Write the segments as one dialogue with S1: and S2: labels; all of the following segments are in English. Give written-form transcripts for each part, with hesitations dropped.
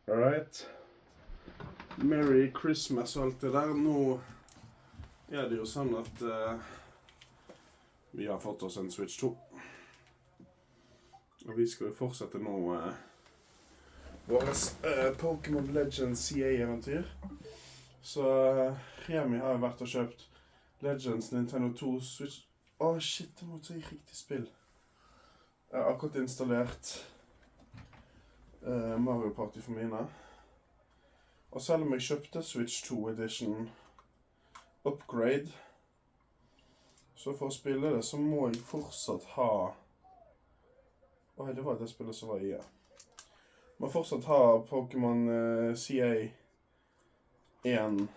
S1: Alright. Merry Christmas og alt det der. Nå er det jo sånn at vi har fått oss en Switch 2. Og vi skal jo fortsette nå våres Pokémon Legends CA-eventyr. Så Remi har jo vært og kjøpt Legends Nintendo 2 Switch. Åh, shit, det måtte si riktig spill. Jeg har akkurat installert Mario Party for mine. Og selv om jeg kjøpte Switch 2 Edition Upgrade, så for å spille det så må jeg fortsatt ha... Oi, det var det spillet som var i, ja. Må fortsatt ha Pokémon CA 1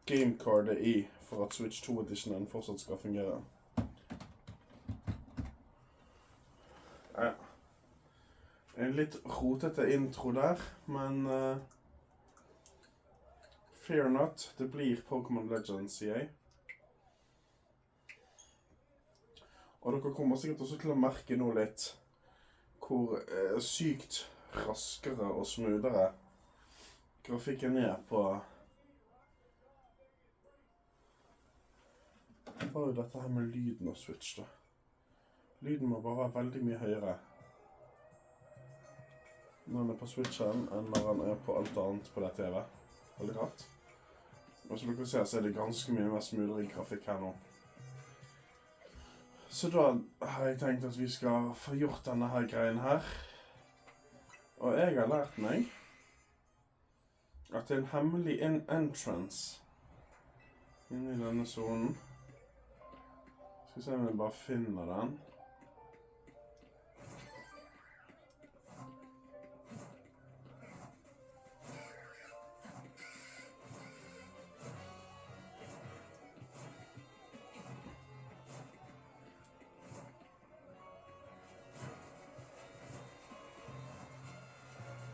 S1: gamecardet i for at Switch 2 Editionen fortsatt skal fungere. Ja. En litt rotete intro der, men fear not, det blir Pokémon Legends CA. Og dere kommer sikkert også til å merke nå litt hvor sykt raskere og smoothere grafikken er på... Det var jo dette her med lyden av Switch da. Lyden må bare være veldig mye høyere når den er på Switchen enn når den er på alt annet på det TV. Veldig rart. Og som dere ser så er det ganske mye mer smoothere grafikk her nå. Så da har jeg tenkt at vi skal få gjort denne her greien her. Og jeg har lært meg at det er en hemmelig entrance inni denne zonen. Skal vi se om jeg bare finner den.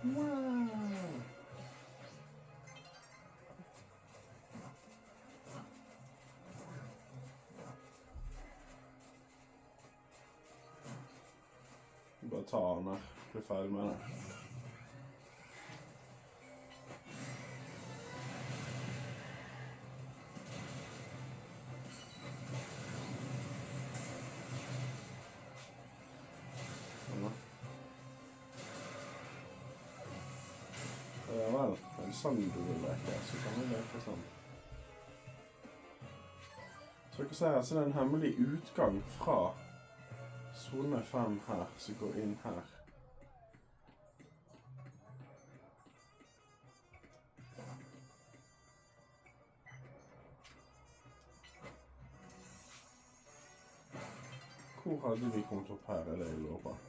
S1: Wow. Bare ta den her, bli ferdig med det. Ja vel, er det sånn du vil leke, så kan vi leke sånn. Så dere ser her, så det er en hemmelig utgang fra zone 5 her, som går inn her. Hvor hadde vi kommet opp her, er det jeg lurer på?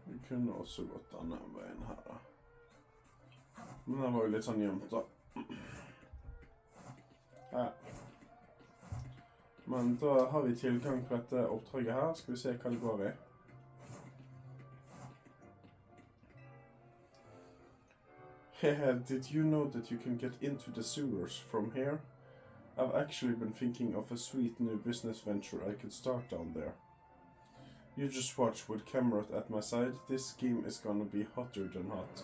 S1: Vi kunne også gått denne veien her da. Men den var jo litt sånn gjemt da. Ja. Men da har vi tilgang på dette oppdraget her. Skal vi se hva det går i. Hehe, did you know that you can get into the sewers from here? I've actually been thinking of a sweet new business venture I could start down there. You just watch with Cameron at my side. This scheme is gonna be hotter than hot.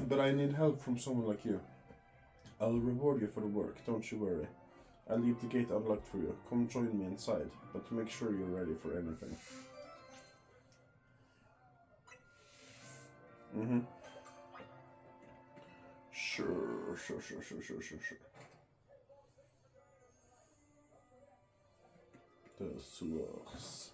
S1: But I need help from someone like you. I'll reward you for the work, don't you worry. I'll leave the gate unlocked for you. Come join me inside, but make sure you're ready for anything. Sure. The sewers.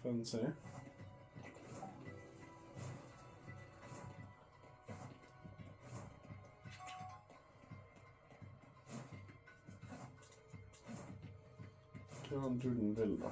S1: Fancy. Hva er han duden vil da?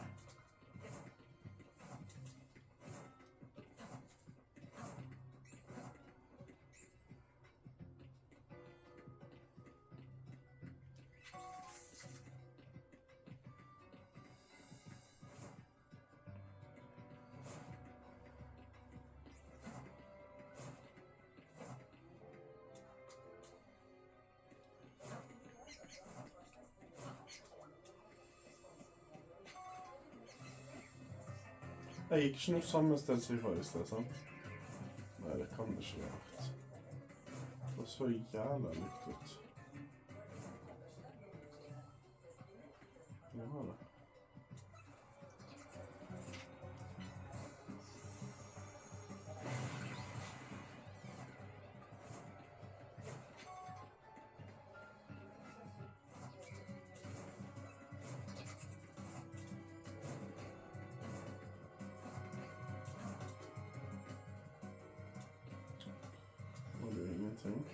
S1: Jeg gikk ikke noe sammenstedsriffer i sted, sant? Nei, det kan det ikke ha vært. Det så jævla likt ut. Ja, det. Var det ingenting?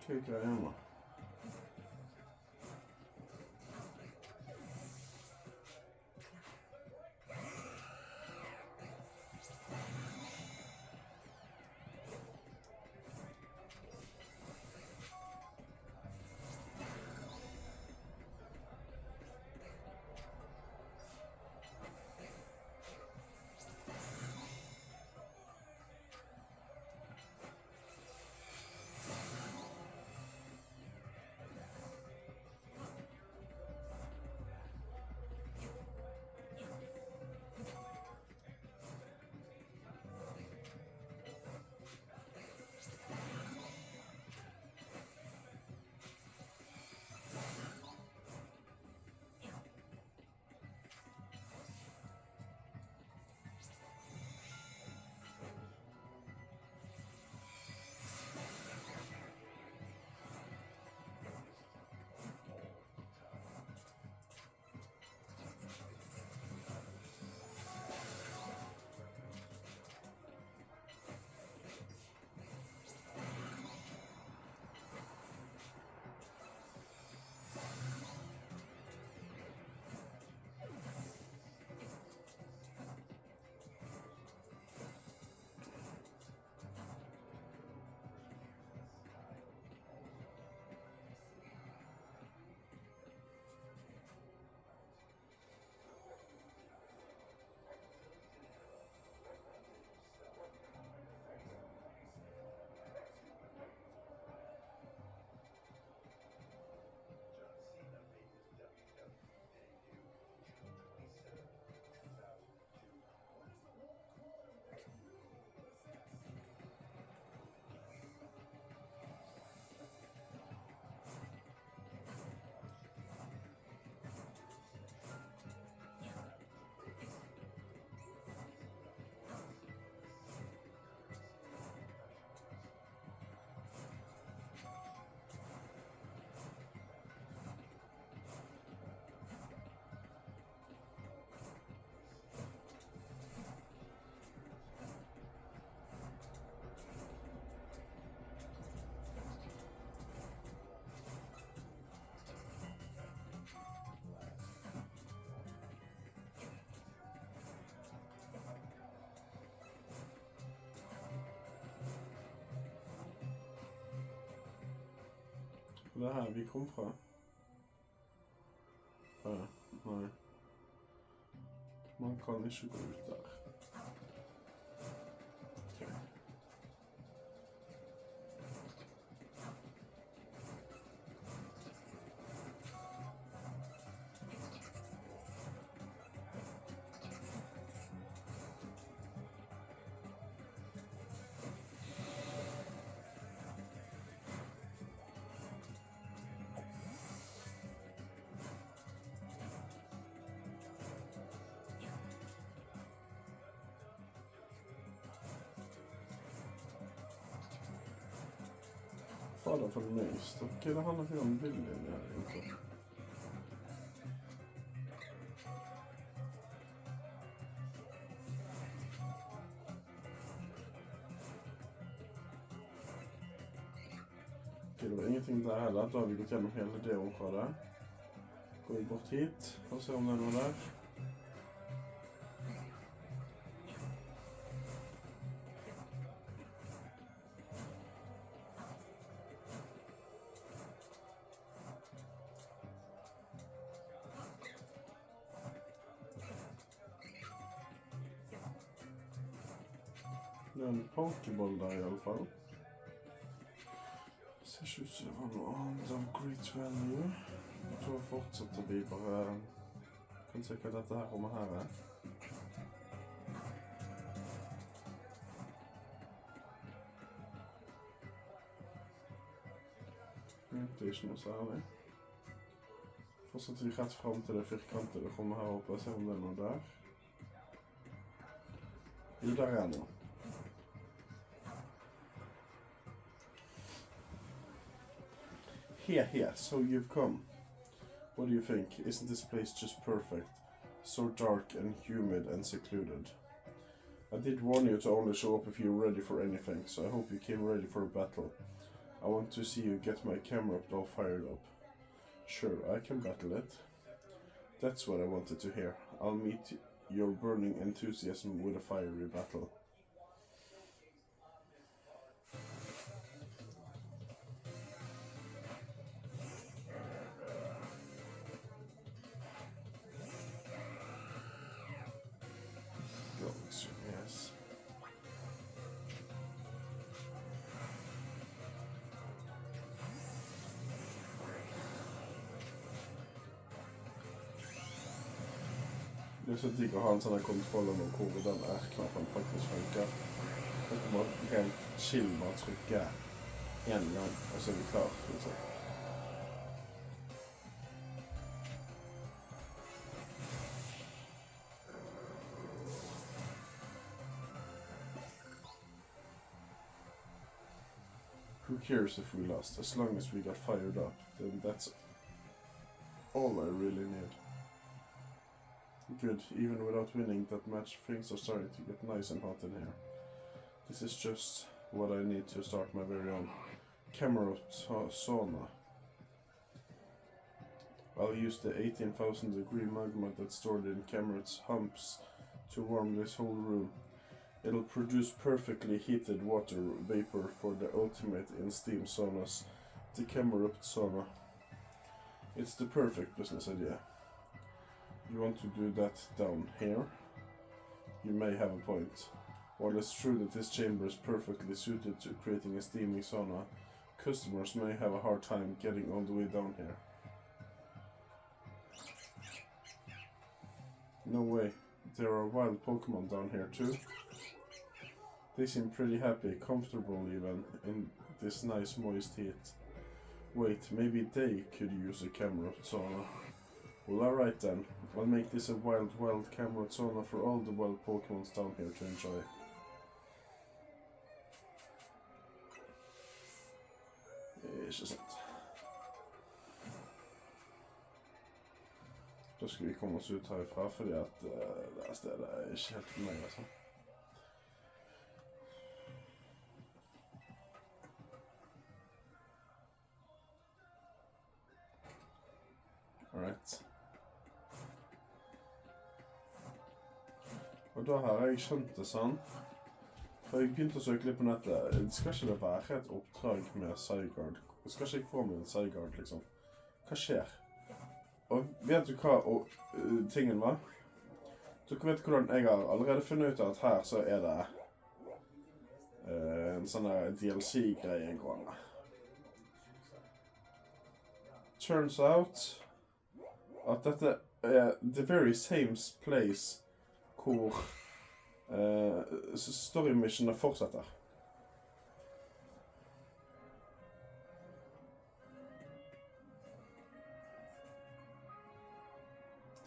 S1: Hva er greien da? Det her vi kom fra. Nei. Man kan ikke gå ut der. Okay. Fader for nøyst. Ok, det handler ikke om viljen her, egentlig. Ok, det var ingenting der heller. Da har vi gått gjennom hele det området. Går vi bort hit og ser om det er noe der. Det er en pokeball der i alle fall. Det ser ikke ut som det var noe annet av great value. Jeg tror fortsatt at vi bare kan se hva dette her rommet her er. Det er ikke noe særlig. Fortsatt vi rett frem til det firkantede rommet her oppe. Se om det er noe der. Jo, der er noe. Here, so you've come. What do you think? Isn't this place just perfect? So dark and humid and secluded. I did warn you to only show up if you're ready for anything, so I hope you came ready for a battle. I want to see you get my camera up all fired up. Sure, I can battle it. That's what I wanted to hear. I'll meet your burning enthusiasm with a fiery battle. Yes. Det er så digg å ha en sånn kontroll over hvor den R-knappen faktisk funker. Det kommer rent chill med å trykke en gang, og så er vi klar, liksom. Who cares if we lost? As long as we got fired up, then that's all I really need. Good, even without winning that match, things are starting to get nice and hot in here. This is just what I need to start my very own Camerot sauna. I'll use the 18,000 degree magma that's stored in Camerot's humps to warm this whole room. It'll produce perfectly heated water vapor for the ultimate in steam saunas, the Camerot sauna. It's the perfect business idea. You want to do that down here? You may have a point. While it's true that this chamber is perfectly suited to creating a steaming sauna, customers may have a hard time getting all the way down here. No way. There are wild Pokemon down here too. They seem pretty happy, comfortable even, in this nice moist heat. Wait, maybe they could use a Camerot sauna. Well, alright then. I'll make this a wild Camerot sauna for all the wild Pokemons down here to enjoy. Ikke sant. Da skal vi komme oss ut herifra, fordi at det stedet er ikke helt for meg, altså. Alright. Og da har jeg skjønt det sånn. For jeg begynte å søke litt på nettet. Skal ikke det være et oppdrag med Zygarde skal ikke jeg få meg en Zygarde, liksom? Hva skjer? Og vet du hva tingen var? Dere vet hvordan jeg har allerede funnet ut at her så er det en sånn der DLC-greie gående. Turns out at dette er the very same place hvor story-missionene fortsetter.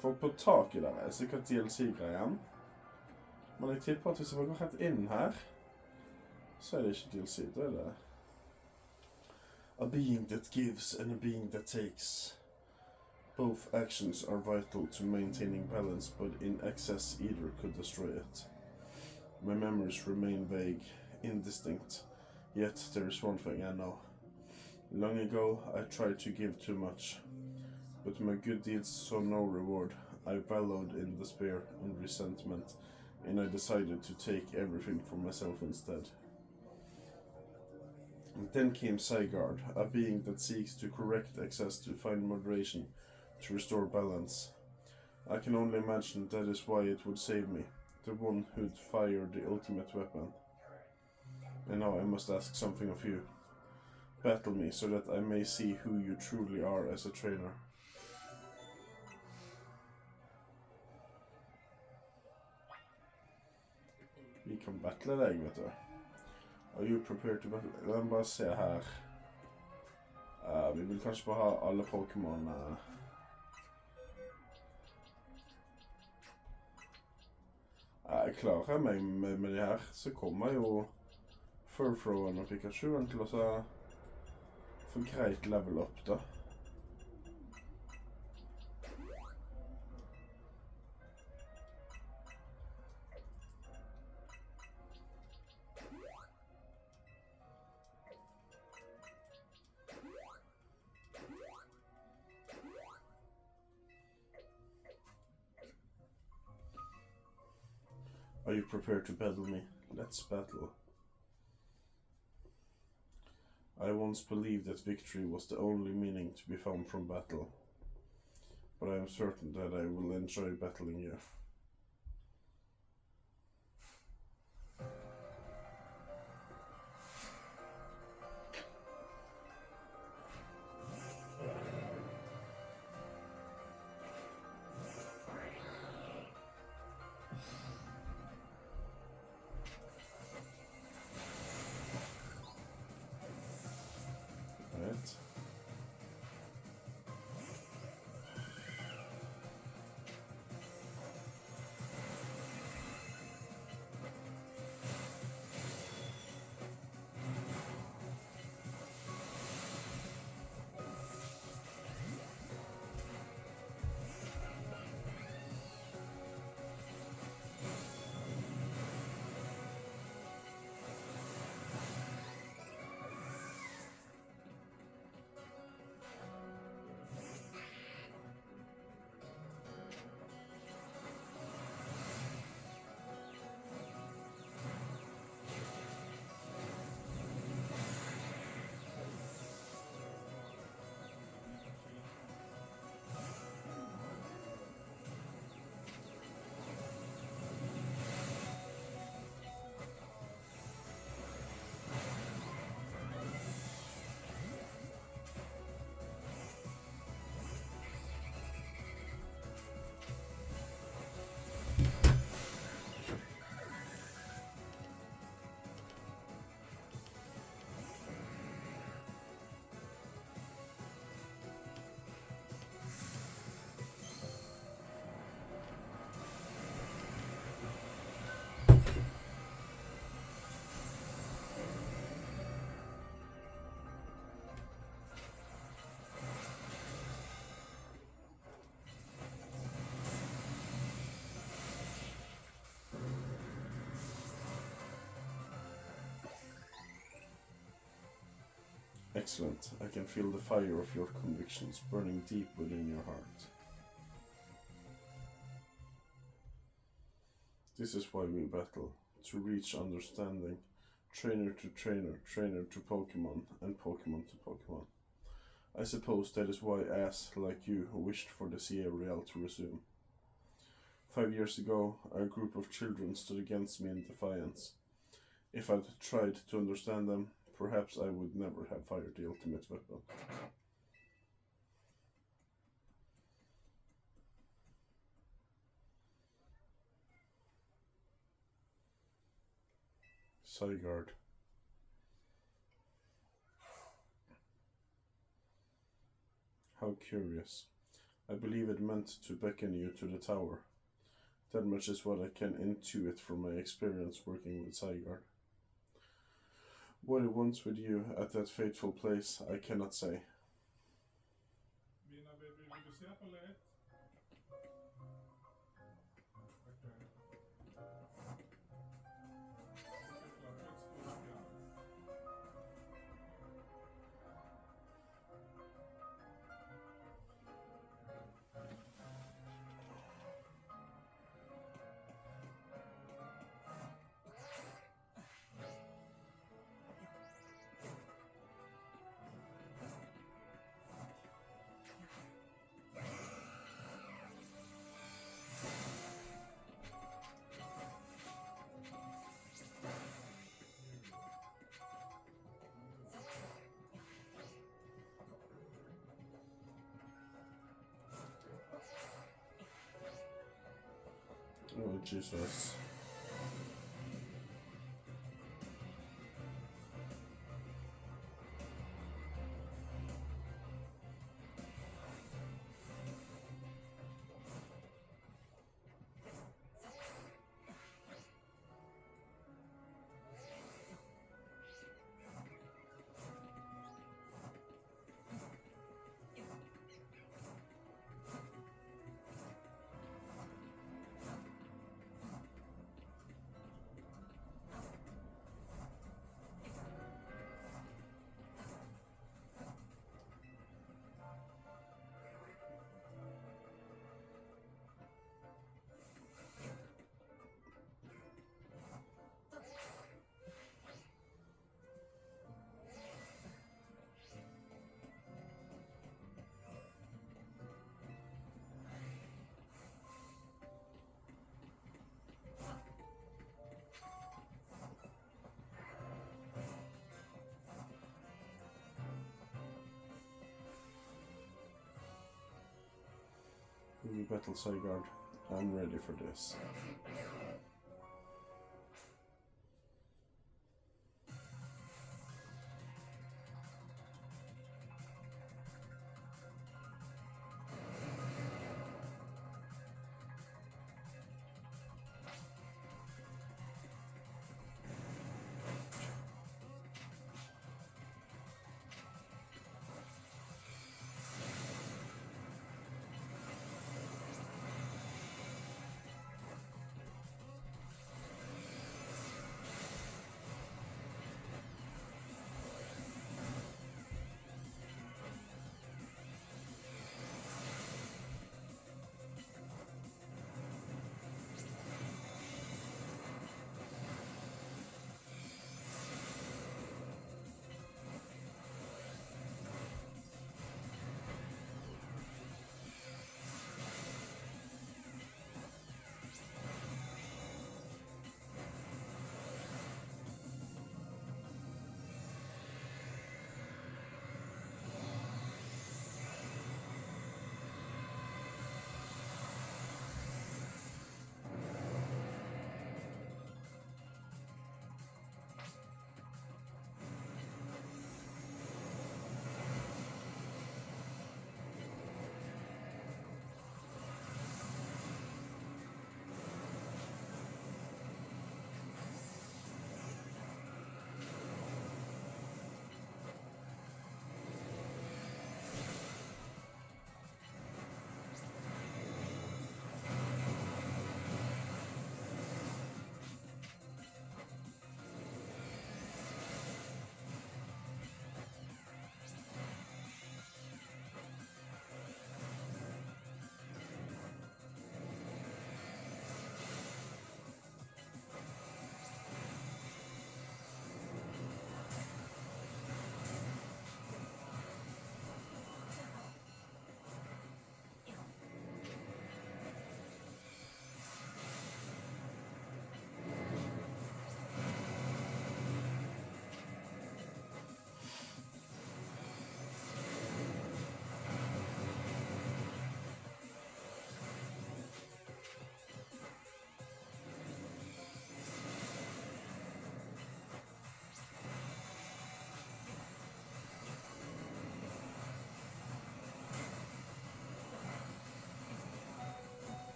S1: For på taket der er sikkert DLC-greien. Men jeg tipper at hvis jeg går rett inn her, så er det ikke DLC, da er det a being that gives and a being that takes. Both actions are vital to maintaining balance, but in excess either could destroy it. My memories remain vague, indistinct, yet there is one thing I know. Long ago I tried to give too much, but my good deeds saw no reward. I wallowed in despair and resentment, and I decided to take everything for myself instead. And then came Zygarde, a being that seeks to correct excess to find moderation, to restore balance. I can only imagine that is why it would save me, the one who'd fired the ultimate weapon. And now I must ask something of you. Battle me so that I may see who you truly are as a trainer. Vi kan battle deg, vet du. Are you prepared to battle? La meg bare se her. Vi vil kanskje bare ha alle Pokémon. Klarer jeg meg med de her, så kommer jo Furfroen og Pikachuen til å få greit level up, da. Are you prepared to battle me? Let's battle. I once believed that victory was the only meaning to be found from battle, but I am certain that I will enjoy battling you. Right. Excellent. I can feel the fire of your convictions burning deep within your heart. This is why we battle, to reach understanding, trainer to trainer, trainer to Pokemon, and Pokemon to Pokemon. I suppose that is why ass like you wished for the Sierra Real to resume. 5 years ago, a group of children stood against me in defiance. If I'd tried to understand them, perhaps I would never have fired the ultimate weapon. Zygarde. How curious. I believe it meant to beckon you to the tower. That much is what I can intuit from my experience working with Zygarde. What it wants with you at that fateful place, I cannot say.
S2: Mina baby, vill du se på lätt?
S1: Oh, Jesus. We battle Zygarde. I'm ready for this.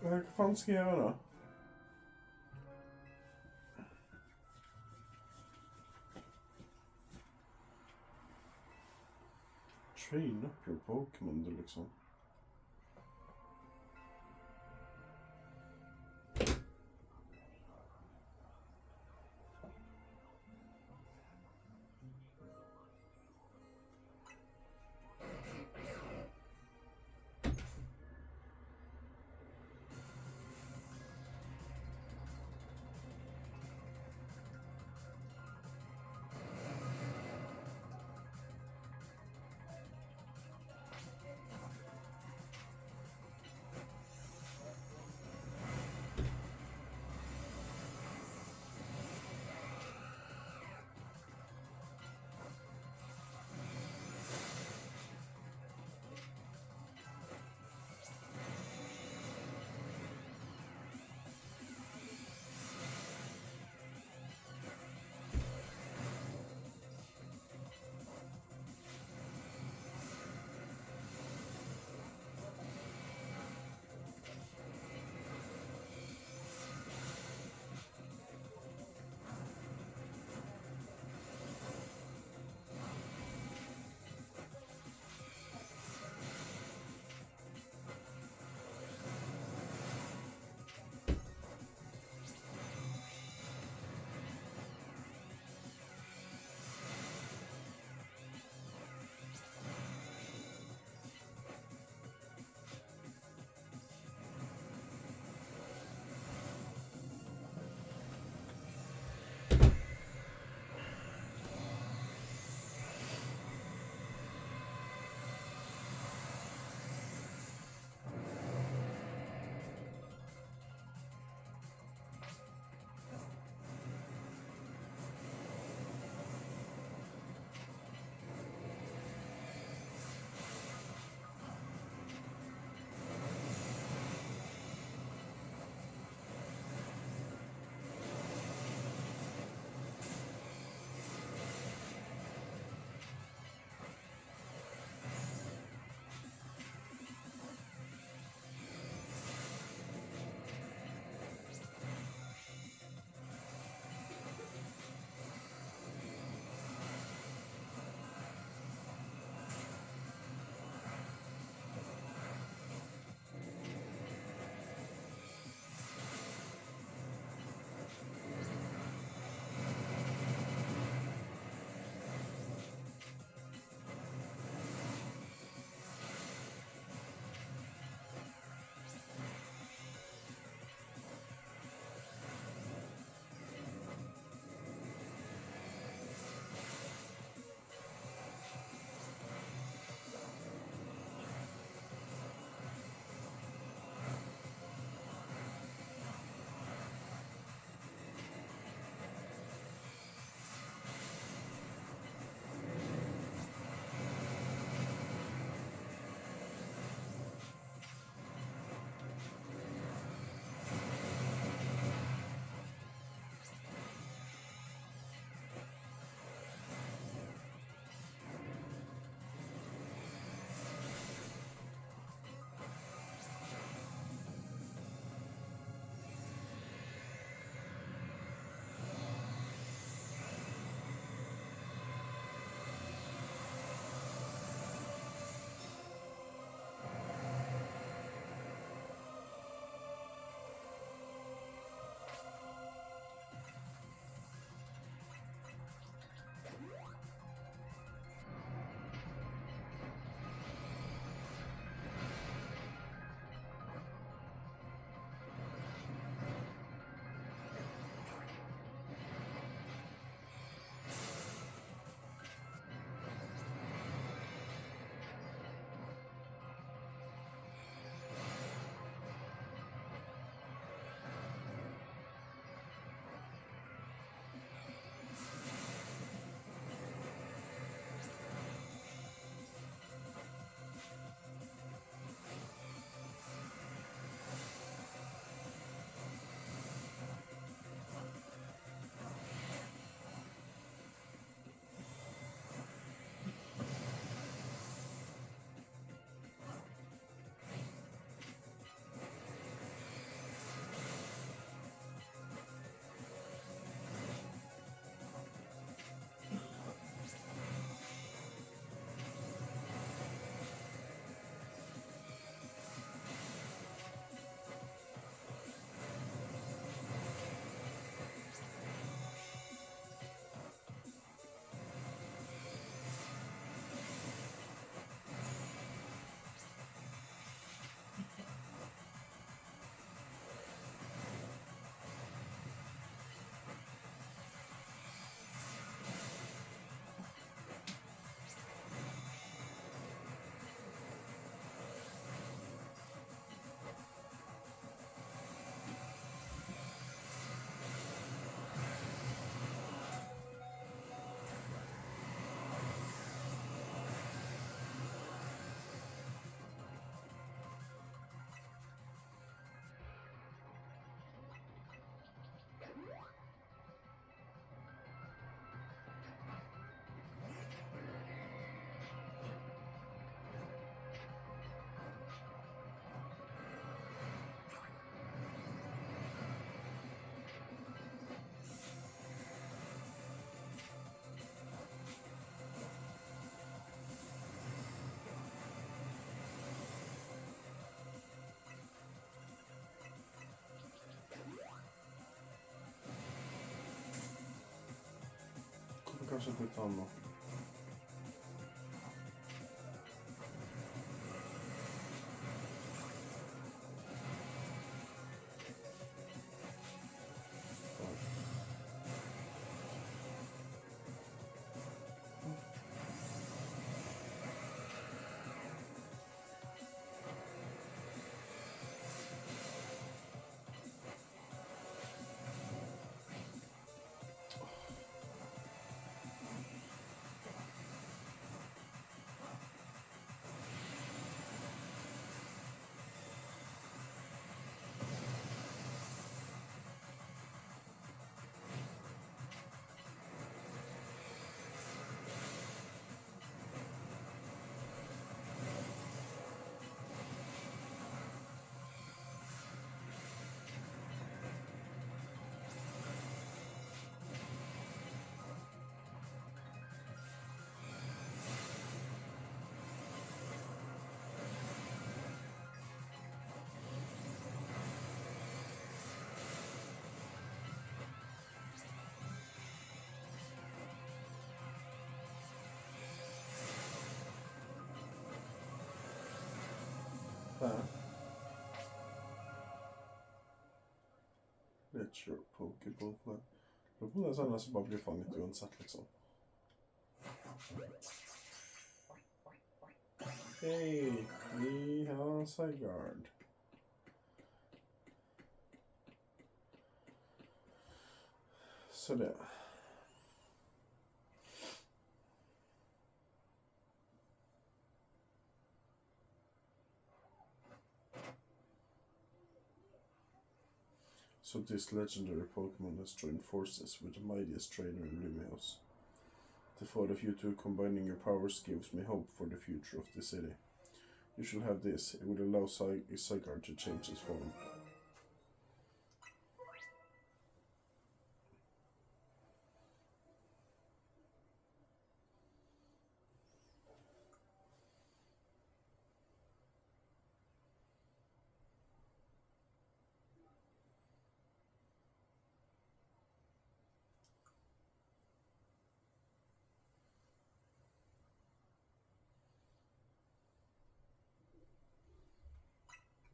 S1: Hva faen skal jeg gjøre da? Train up your Pokémon, det liksom. kanskje bytte han nå. Let your Pokeball fly. Det er sånn som bare blir fanget uansett, liksom. Hei, vi har Zygarde. Så det. So this legendary Pokemon has joined forces with the mightiest trainer Lumiose. The thought of you two combining your powers gives me hope for the future of the city. You shall have this. It will allow Zygarde to change his form.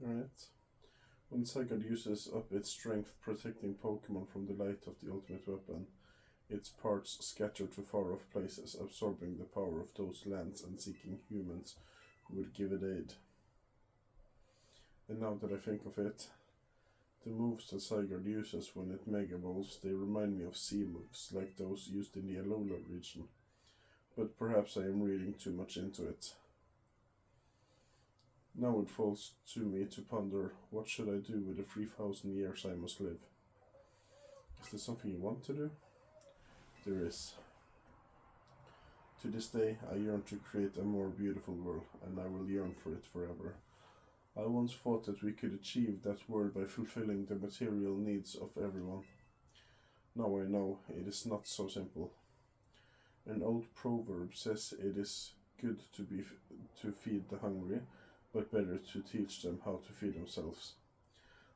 S1: Alright. When Zygarde uses up its strength protecting Pokemon from the light of the ultimate weapon, its parts scatter to far-off places, absorbing the power of those lands and seeking humans who would give it aid. And now that I think of it, the moves that Zygarde uses when it Mega Evolves, they remind me of sea moves, like those used in the Alola region. But perhaps I am reading too much into it. Now it falls to me to ponder, what should I do with the 3,000 years I must live? Is there something you want to do? There is. To this day, I yearn to create a more beautiful world, and I will yearn for it forever. I once thought that we could achieve that world by fulfilling the material needs of everyone. Now I know it is not so simple. An old proverb says it is good to feed the hungry, but better to teach them how to feed themselves.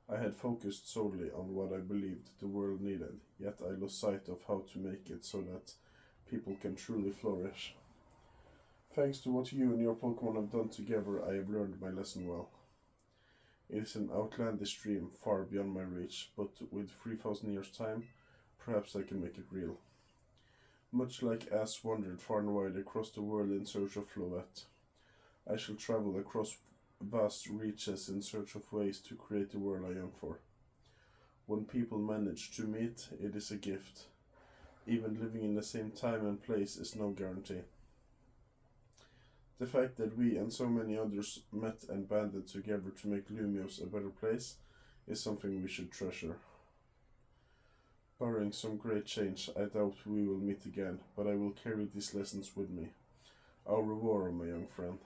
S1: I had focused solely on what I believed the world needed, yet I lost sight of how to make it so that people can truly flourish. Thanks to what you and your Pokemon have done together, I have learned my lesson well. It is an outlandish dream far beyond my reach, but with 3,000 years' time, perhaps I can make it real. Much like Ash wandered far and wide across the world in search of Floette, I shall travel across vast reaches in search of ways to create the world I yearn for. When people manage to meet, it is a gift. Even living in the same time and place is no guarantee. The fact that we and so many others met and banded together to make Lumiose a better place is something we should treasure. Barring some great change, I doubt we will meet again, but I will carry these lessons with me. Au revoir, my young friend.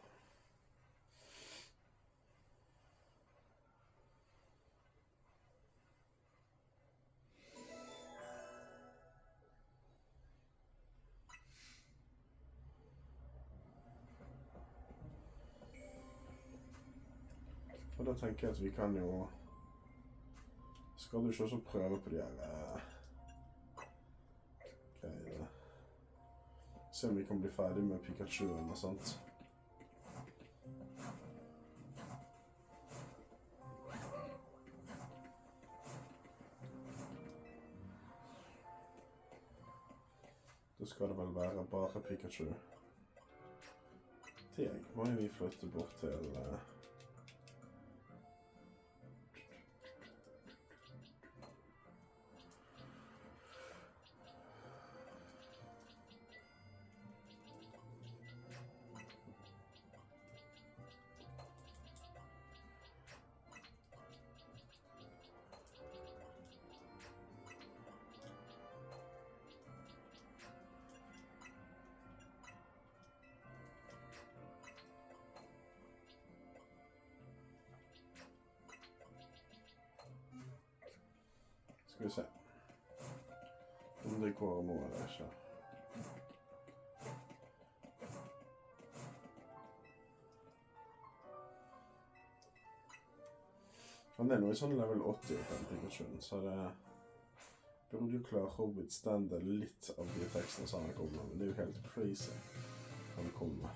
S1: Og da tenker jeg at vi kan jo... Skal du ikke også prøve på de her... Hva er det? Se om vi kan bli ferdig med Pikachuen og sånt. Da skal det vel være bare Pikachu. Deg må vi flytte bort til... Skal vi se. Om det går nå eller ikke. Han er nå i sånn level 80 på den Pikachuen, så det burde jo klare å withstande litt av de tekstene som han kommer med, men det er jo helt crazy han kommer med.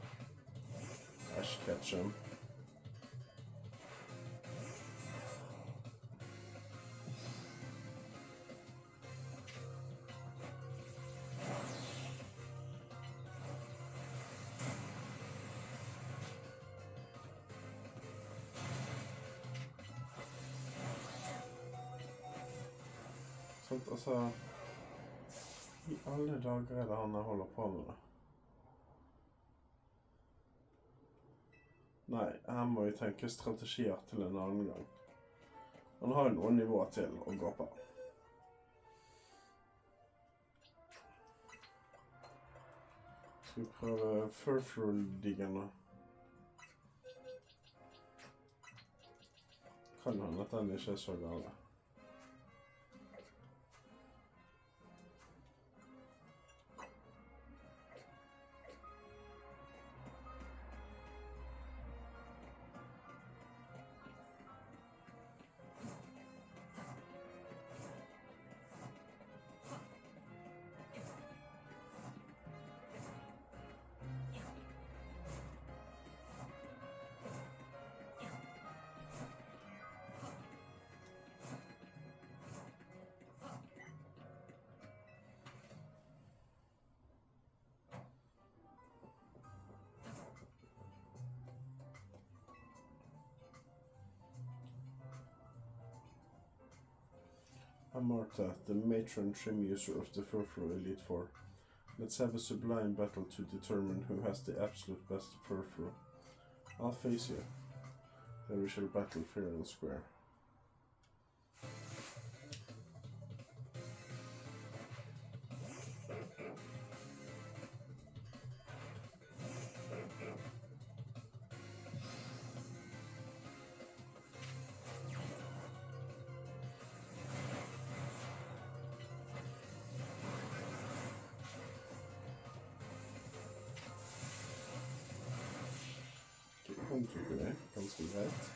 S1: Ash Ketchum. Sånt, altså, i alle dager er det han holder på med det. Nei, her må vi tenke strategier til en annen gang. Han har jo noen nivåer til å gå på. Skal vi prøve Furfrou-diggerne? Kan han at den ikke er så gale. I'm Marta, the matron trim user of the Furfrou Elite Four. Let's have a sublime battle to determine who has the absolute best Furfrou. I'll face you. Then we shall battle fair and square. Han tok jo det ganske greit.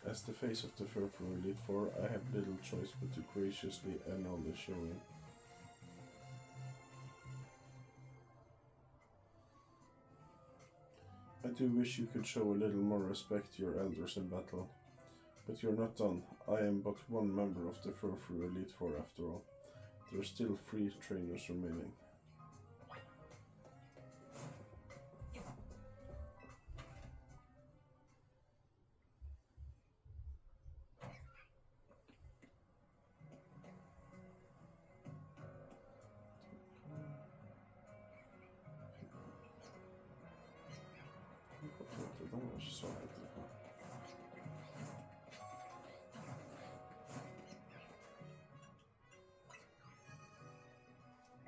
S1: As the face of the Furfrou Elite Four, I have little choice but to graciously annul the showing. I do wish you could show a little more respect to your elders in battle. But you're not done. I am but one member of the Furfrou Elite Four after all. There are still 3 trainers remaining.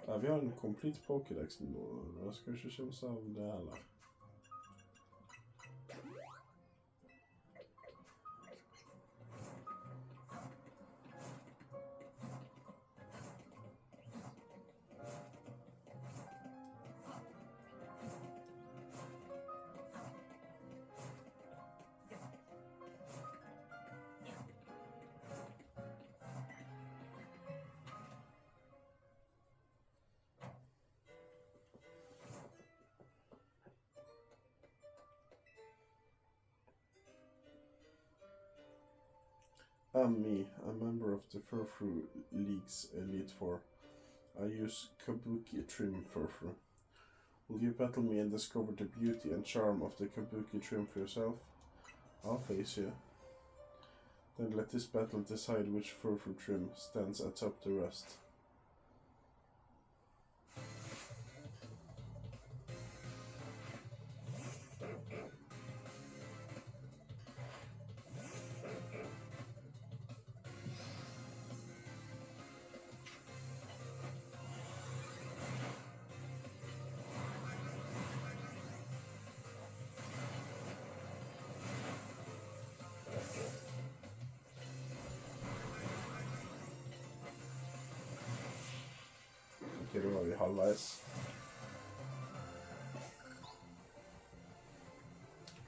S1: Ja, vi har en complete Pokédex nå, da skal vi ikke skjemmes av det heller. I'm me, a member of the Furfru League's Elite Four. I use Kabuki trim Furfru. Will you battle me and discover the beauty and charm of the Kabuki trim for yourself? I'll face you. Then let this battle decide which Furfru trim stands atop the rest. Okej, då var vi halvvägs.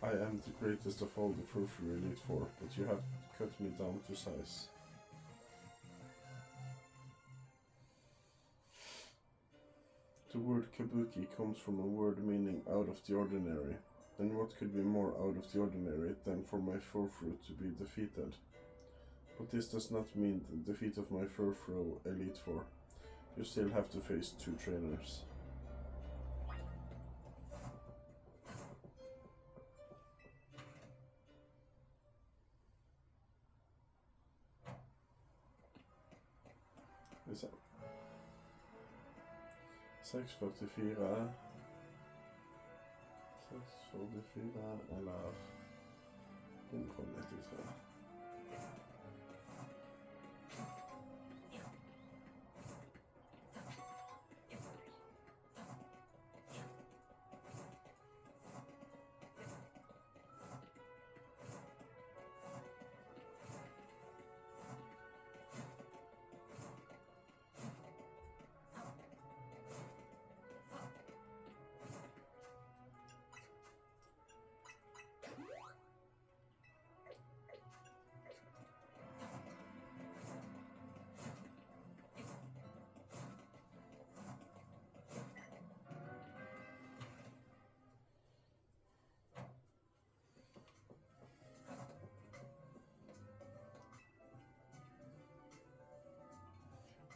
S1: I am the greatest of all the Furfru Elite Four, but you have cut me down to size. The word Kabuki comes from a word meaning out of the ordinary, and what could be more out of the ordinary than for my Furfru to be defeated? But this does not mean the defeat of my Furfru Elite Four. You still have to face 2 trainers. Vi ser. 644 eller 193.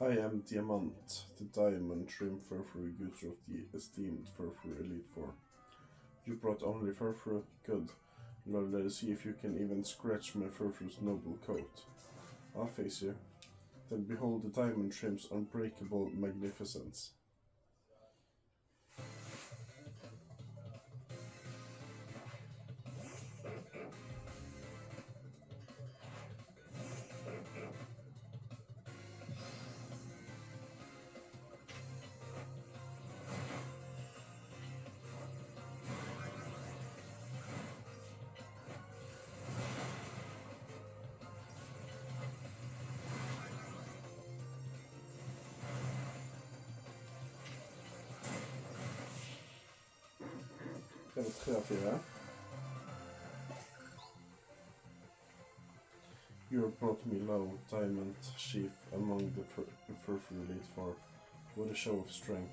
S1: I am Diamant, the diamond trim Furfru user of the esteemed Furfru Elite Four. You brought only Furfru? Good. Lord, let us see if you can even scratch my Furfru's noble coat. I'll face you. Then behold the diamond trim's unbreakable magnificence. Det var 3 av 4. You have brought me low, diamond chief among the Furfru Elite Four. What a show of strength.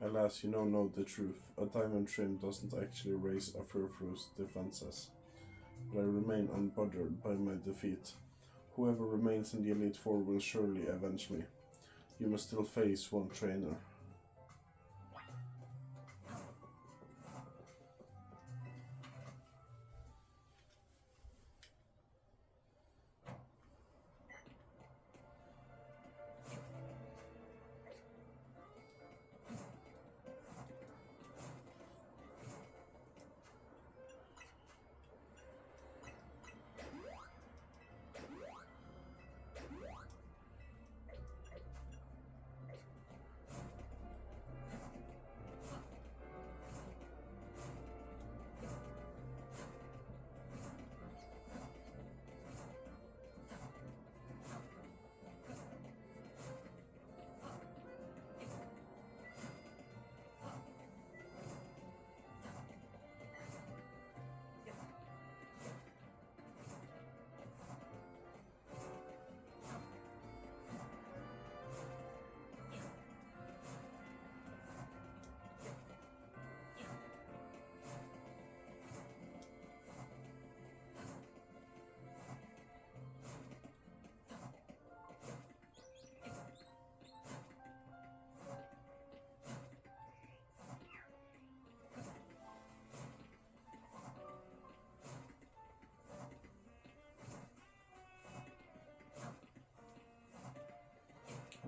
S1: Alas, you know the truth. A diamond trim doesn't actually raise a Furfru's defenses. But I remain unbothered by my defeat. Whoever remains in the Elite Four will surely avenge me. You must still face 1 trainer.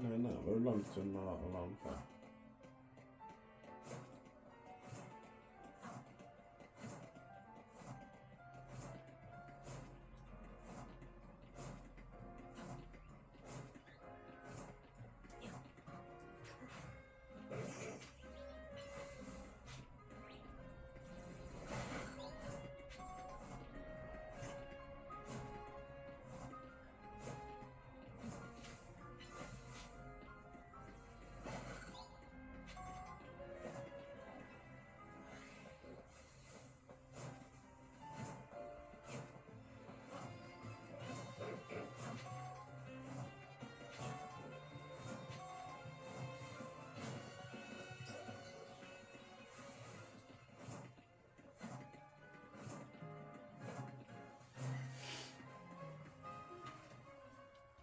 S1: Nej, var jo langt unna alle andre.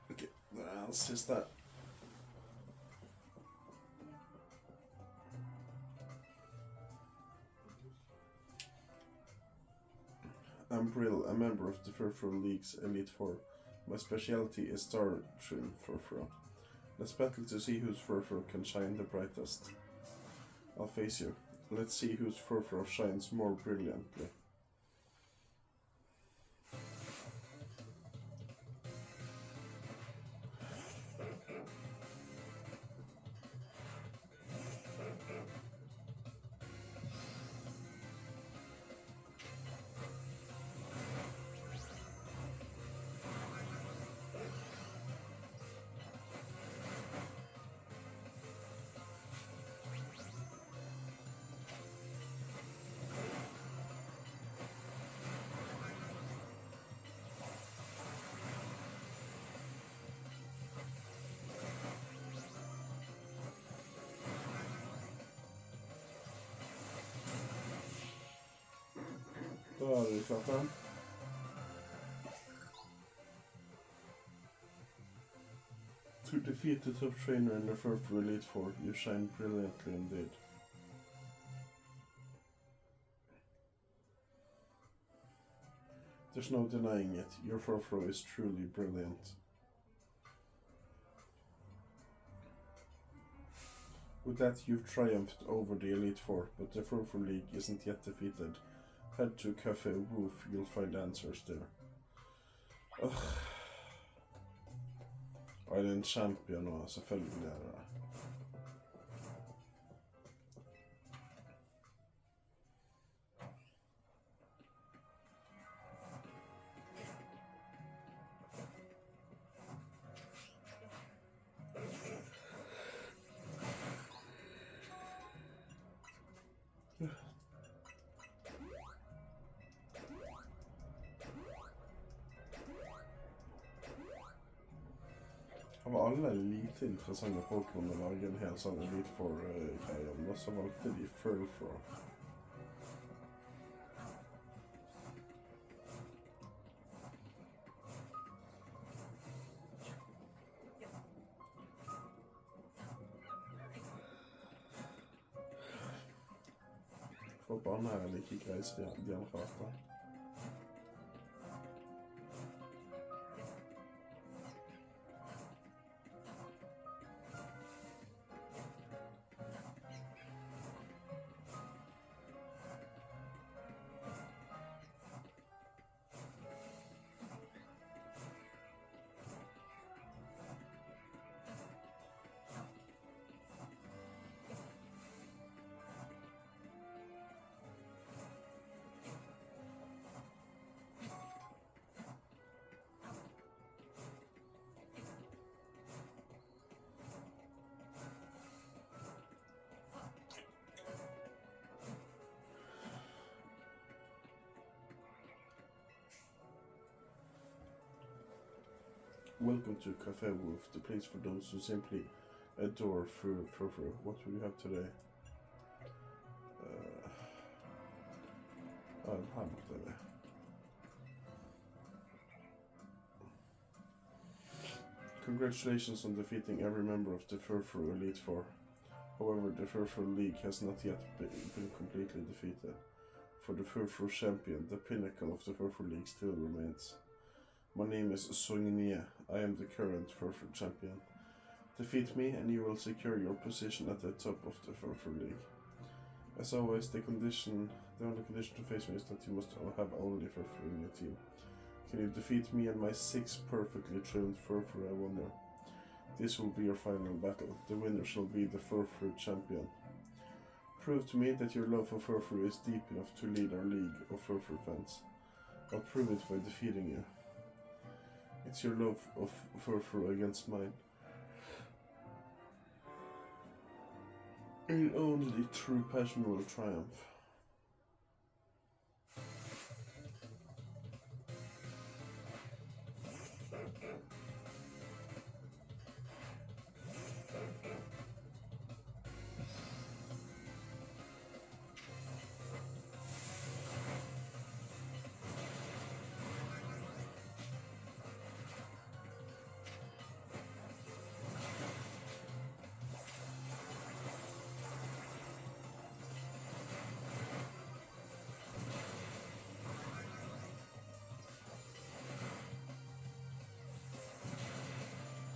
S1: Okay, det er den siste. I'm Brill, a member of the Furfur League's Elite Four. My specialty is Star Trim Furfur. Let's battle to see whose Furfur can shine the brightest. I'll face you. Let's see whose Furfur shines more brilliantly. Da er vi klart den. To defeat the top trainer in the Furfur Elite Four, you shine brilliantly indeed. There's no denying it, your Furfur is truly brilliant. With that, you've triumphed over the Elite Four, but the Furfur League isn't yet defeated. Head to Cafe Woof, you'll find answers there. Ugh. Og er det en champion nå? Selvfølgelig er det. Av alle lite interessante Pokémon å lage en hel sånn Elite Four-greie om, og så valgte de Furfur. For barna er like grei som de andre arter. Welcome to Cafe Wolf, the place for those who simply adore Furfur. What will you have today? Her borte er det. Congratulations on defeating every member of the Furfur Elite Four. However, the Furfur League has not yet been completely defeated. For the Furfur champion, the pinnacle of the Furfur League still remains. My name is Song Nie. I am the current Furfur champion. Defeat me and you will secure your position at the top of the Furfur League. As always, the only condition to face me is that you must have only Furfur in your team. Can you defeat me and my 6 perfectly trimmed Furfur, I wonder? This will be your final battle. The winner shall be the Furfur champion. Prove to me that your love for Furfur is deep enough to lead our league of Furfur fans. I'll prove it by defeating you. It's your love of Furfur against mine. And only true passion will triumph.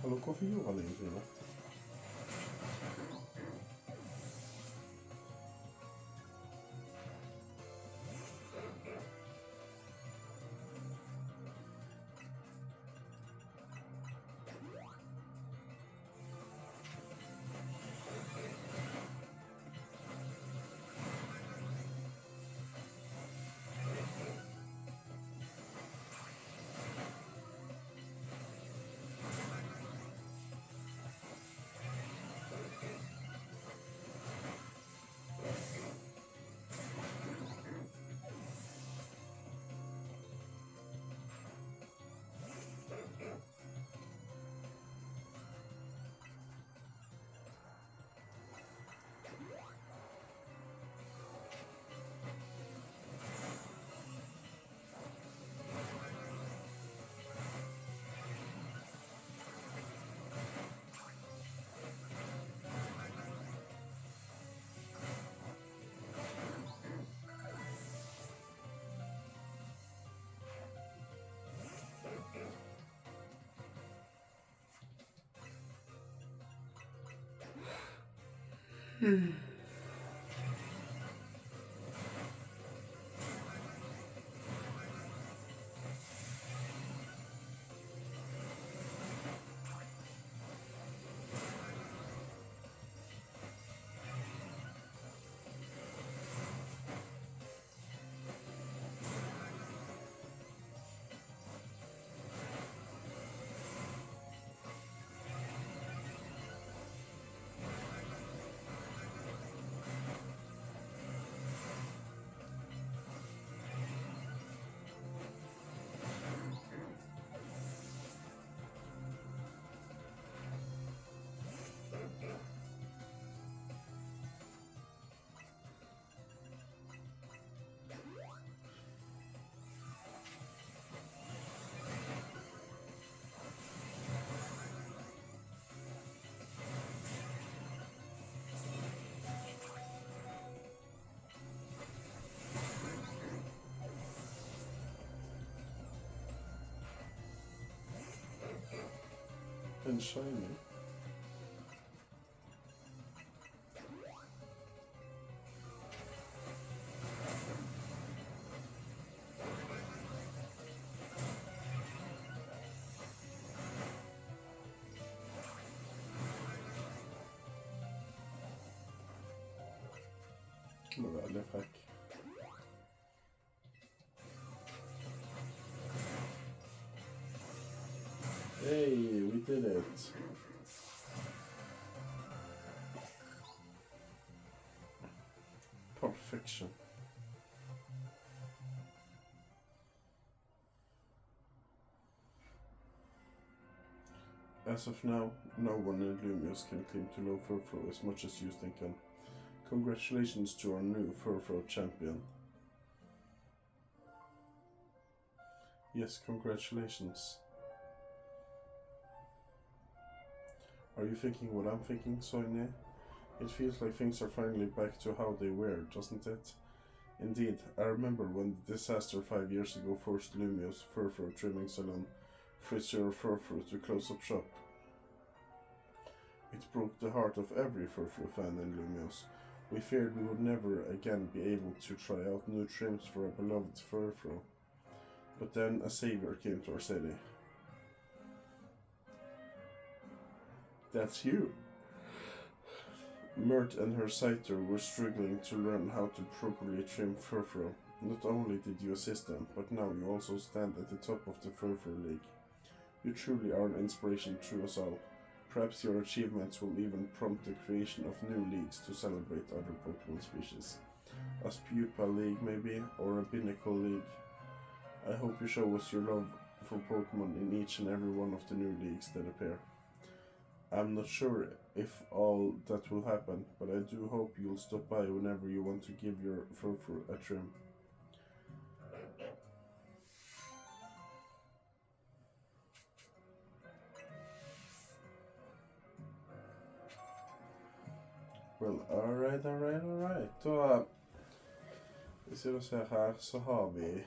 S1: Hallo, hvorfor gjorde han egentlig det? And shiny. Det var veldig frekk. Hey, we did it. Perfection. As of now, no one in Lumios can claim to know Furfur as much as Houston can. Congratulations to our new Furfur champion. Yes, congratulations. Are you thinking what I'm thinking, Soine? It feels like things are finally back to how they were, doesn't it? Indeed, I remember when the disaster 5 years ago forced Lumio's Furfur trimming salon, Friseur Furfur, to close up shop. It broke the heart of every Furfur fan in Lumios. We feared we would never again be able to try out new trims for our beloved Furfur. But then a savior came to our city. That's you. Mert and her sighter were struggling to learn how to properly trim Furfur. Not only did you assist them, but now you also stand at the top of the Furfur League. You truly are an inspiration to us all. Perhaps your achievements will even prompt the creation of new leagues to celebrate other Pokemon species. A Pupa League maybe, or a Binnacle League. I hope you show us your love for Pokemon in each and every one of the new leagues that appear. I'm not sure if all that will happen, but I do hope you'll stop by whenever you want to give your Furfur a trim. Well, alright. Da, hvis vi da ser her, så har vi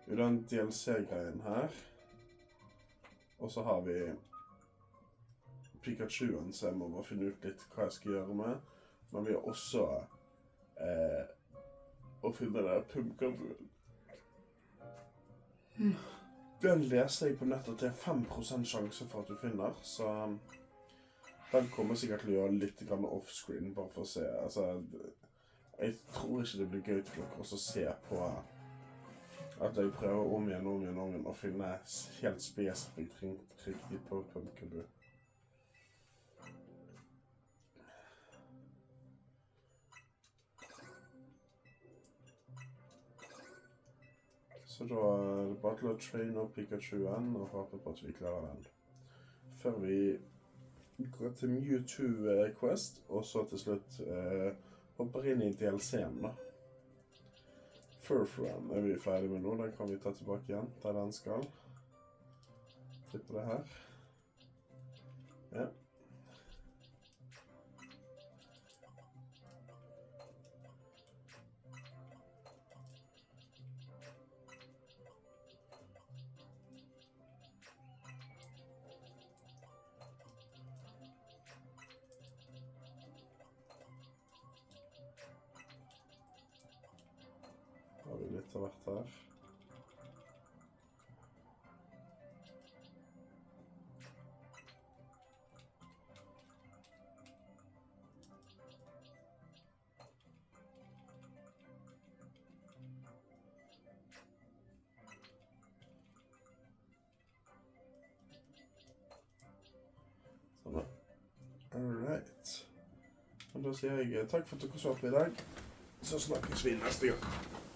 S1: jo den DLC-greien her. Og så har vi Pikachuen, så jeg må bare finne ut litt hva jeg skal gjøre med. Men vi har også å finne den Pumpkabuen. Den leser jeg på nettet til 5% sjanse for at du finner, så den kommer sikkert til å gjøre litt off-screen, bare for å se. Altså, jeg tror ikke det blir gøy til dere å se på at jeg prøver om igjen å finne helt spesifikt riktig på Pumpkabu. Så da er det bare til å traine opp Pikachuen og håpe på at vi klarer den. Før vi går til Mewtwo Quest, og så til slutt hopper inn i DLC-en da. Furfur er vi ferdig med nå, den kan vi ta tilbake igjen, der den skal. Tipper det her. Ja. Har vi litt av hvert her. Sånn da. Alright. Og da sier jeg takk for at dere så på i dag. Så snakkes vi neste gang.